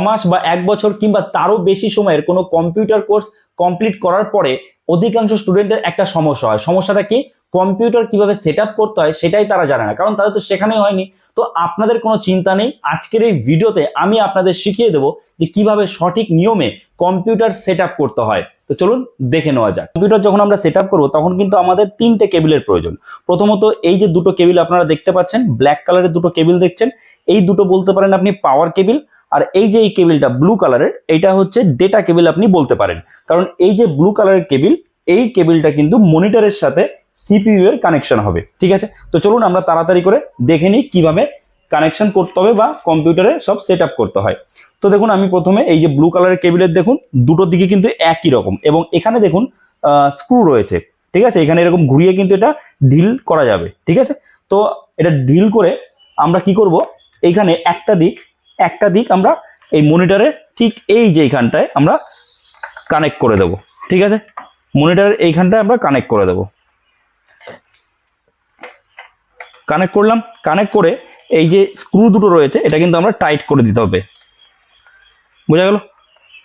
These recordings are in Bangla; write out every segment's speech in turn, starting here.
মাস বা 1 বছর কিংবা তারও বেশি সময়ের কোনো কম্পিউটার কোর্স কমপ্লিট করার পরে অধিকাংশ স্টুডেন্টের একটা সমস্যা হয়। সমস্যাটা কি? কম্পিউটার কিভাবে সেট আপ করতে হয় সেটাই তারা জানে না, কারণ তাদের তো শেখানোই হয়নি। তো আপনাদের কোনো চিন্তা নেই, আজকের এই ভিডিওতে আমি আপনাদের শিখিয়ে দেবো যে কিভাবে সঠিক নিয়মে কম্পিউটার সেট আপ করতে হয়। তো চলুন দেখে নেওয়া যাক। কম্পিউটার যখন আমরা সেট আপ করবো তখন কিন্তু আমাদের 3টে কেবিলের প্রয়োজন। প্রথমত এই যে দুটো কেবিল আপনারা দেখতে পাচ্ছেন, ব্ল্যাক কালারের দুটো কেবিল দেখছেন, এই দুটো বলতে পারেন আপনি পাওয়ার কেবিল। আর এই যে এই কেবিলটা ব্লু কালারের, এটা হচ্ছে ডেটা কেবিল আপনি বলতে পারেন। কারণ এই যে ব্লু কালারের কেবিল, এই কেবিলটা কিন্তু মনিটরের সাথে সিপিইউ এর কানেকশন হবে। ঠিক আছে, তো চলুন আমরা তাড়াতাড়ি করে দেখে নিই কিভাবে কানেকশন করতে হবে বা কম্পিউটারে সব সেট আপ করতে হয়। তো দেখুন, আমি প্রথমে এই যে ব্লু কালারের কেবিলের দেখুন দুটো দিকে কিন্তু একই রকম, এবং এখানে দেখুন স্ক্রু রয়েছে। ঠিক আছে, এখানে এরকম ঘুরিয়ে কিন্তু এটা ঢিল করা যাবে। ঠিক আছে, তো এটা ঢিল করে আমরা কি করব, এইখানে একটা দিক আমরা এই মনিটরে ঠিক এই যে এইখানটায় আমরা কানেক্ট করে দেব। ঠিক আছে, মনিটরের এইখানটায় আমরা কানেক্ট করে দেব। কানেক্ট করলাম, কানেক্ট করে এই যে স্ক্রু দুটো রয়েছে এটা কিন্তু আমরা টাইট করে দিতে হবে। বোঝা গেল?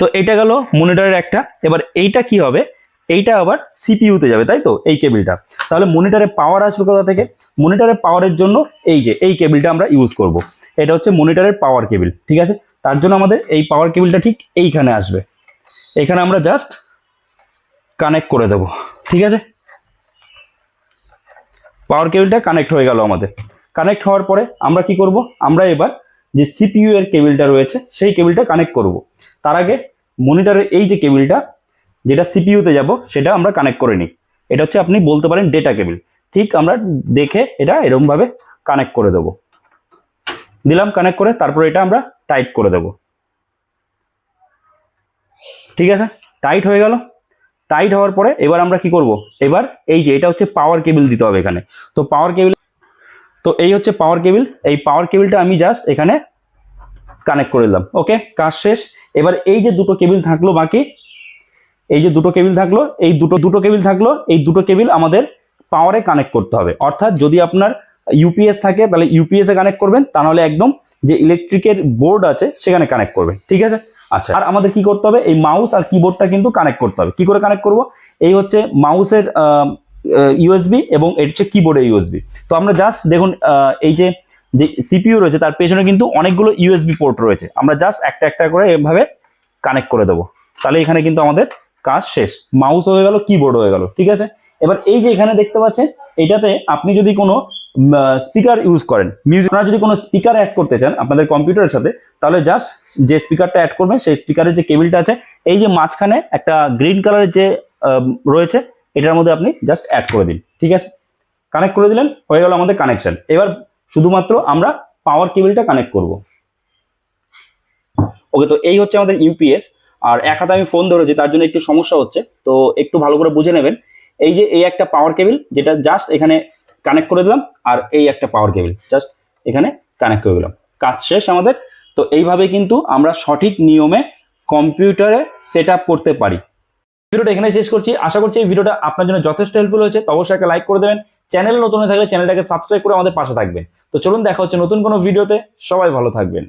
তো এটা গেল মনিটরের একটা। এবার এইটা কি হবে, এইটা আবার সিপিইউতে যাবে, তাই তো, এই কেবিলটা। তাহলে মনিটরে পাওয়ার আসবে কোথা থেকে? মনিটরের পাওয়ারের জন্য এই যে এই কেবিলটা আমরা ইউজ করব। এটা হচ্ছে মনিটরের পাওয়ার কেবিল। ঠিক আছে, তার জন্য আমাদের এই পাওয়ার কেবিলটা ঠিক এইখানে আসবে। এখানে আমরা জাস্ট কানেক্ট করে দেব। ঠিক আছে, পাওয়ার কেবিলটা কানেক্ট হয়ে গেল আমাদের। কানেক্ট হওয়ার পরে আমরা কি করব, আমরা এবার যে সিপিইউ এর কেবিলটা রয়েছে সেই কেবিলটা কানেক্ট করব। তার আগে মনিটরের এই যে কেবিলটা যেটা সিপিইউতে যাব সেটা আমরা কানেক্ট করে নিই। এটা হচ্ছে আপনি বলতে পারেন ডেটা কেবিল। ঠিক আমরা দেখে এটা এরকম ভাবে কানেক্ট করে দেব। দিলাম কানেক্ট করে, তারপরে এটা আমরা টাইট করে দেব। ঠিক আছে, টাইট হয়ে গেল। টাইট হওয়ার পরে এবার আমরা কি করব, এবার এই যে এটা হচ্ছে পাওয়ার কেবিল দিতে হবে এখানে। তো পাওয়ার কেবিল, তো এই হচ্ছে পাওয়ার কেবিল। এই পাওয়ার কেবিলটা আমি জাস্ট এখানে কানেক্ট করে দিলাম। ওকে, কাজ শেষ। এবার এই যে দুটো কেবিল থাকলো বাকি, এই যে দুটো কেবিল থাকলো, এই দুটো কেবিল থাকলো, এই দুটো কেবিল আমাদের পাওয়ারে কানেক্ট করতে হবে। অর্থাৎ যদি আপনার ইউপিএস থাকে তাহলে ইউপিএস এ কানেক্ট করবেন, তা নাহলে একদম যে ইলেকট্রিকের বোর্ড আছে সেখানে কানেক্ট করবেন। ঠিক আছে, আচ্ছা, আর আমাদের কি করতে হবে, এই মাউস আর কিবোর্ডটা কিন্তু কানেক্ট করতে হবে। কি করে কানেক্ট করব, এই হচ্ছে মাউসের ইউএসবি এবং এটা হচ্ছে কিবোর্ডের ইউএসবি। তো আমরা জাস্ট দেখুন এই যে সিপিইউ রয়েছে তার পেছনে কিন্তু অনেকগুলো ইউএসবি পোর্ট রয়েছে, আমরা জাস্ট একটা একটা করে এভাবে কানেক্ট করে দেবো। তাহলে এখানে কিন্তু আমাদের কাজ শেষ। মাউস হয়ে গেল, কিবোর্ড হয়ে গেল। ঠিক আছে, এবার এই যে এখানে দেখতে পাচ্ছেন, এটাতে আপনি যদি কোনো স্পিকার ইউজ করেন, মিউজিক, আপনারা যদি কোনো স্পিকার অ্যাড করতে চান আপনাদের কম্পিউটারের সাথে, তাহলে জাস্ট যে স্পিকারটা অ্যাড করবেন সেই স্পিকারের যে কেবিলটা আছে এই যে মাঝখানে একটা গ্রিন কালারের যে রয়েছে এটার মধ্যে আপনি জাস্ট অ্যাড করে দিন। ঠিক আছে, কানেক্ট করে দিলেন, হয়ে গেল আমাদের কানেকশন। এবার শুধুমাত্র আমরা পাওয়ার কেবিলটা কানেক্ট করব। ওকে, তো এই হচ্ছে আমাদের ইউপিএস। আর এক হাতে আমি ফোন ধরেছি তার জন্য একটু সমস্যা হচ্ছে, তো একটু ভালো করে বুঝে নেবেন। এই যে এই একটা পাওয়ার কেবিল যেটা জাস্ট এখানে কানেক্ট করে দিলাম, আর এই একটা পাওয়ার কেবিল জাস্ট এখানে কানেক্ট করে দিলাম, কাজ শেষ আমাদের। তো এইভাবে কিন্তু আমরা সঠিক নিয়মে কম্পিউটারে সেট আপ করতে পারি। ভিডিওটা এখানে শেষ করছি। আশা করছি এই ভিডিওটা আপনার জন্য যথেষ্ট হেল্পফুল হয়েছে। তো অবশ্যই একটা লাইক করে দেবেন। চ্যানেল নতুন হয়ে থাকলে চ্যানেলটাকে সাবস্ক্রাইব করে আমাদের পাশে থাকবেন। তো চলুন দেখা হচ্ছে নতুন কোনো ভিডিওতে। সবাই ভালো থাকবেন।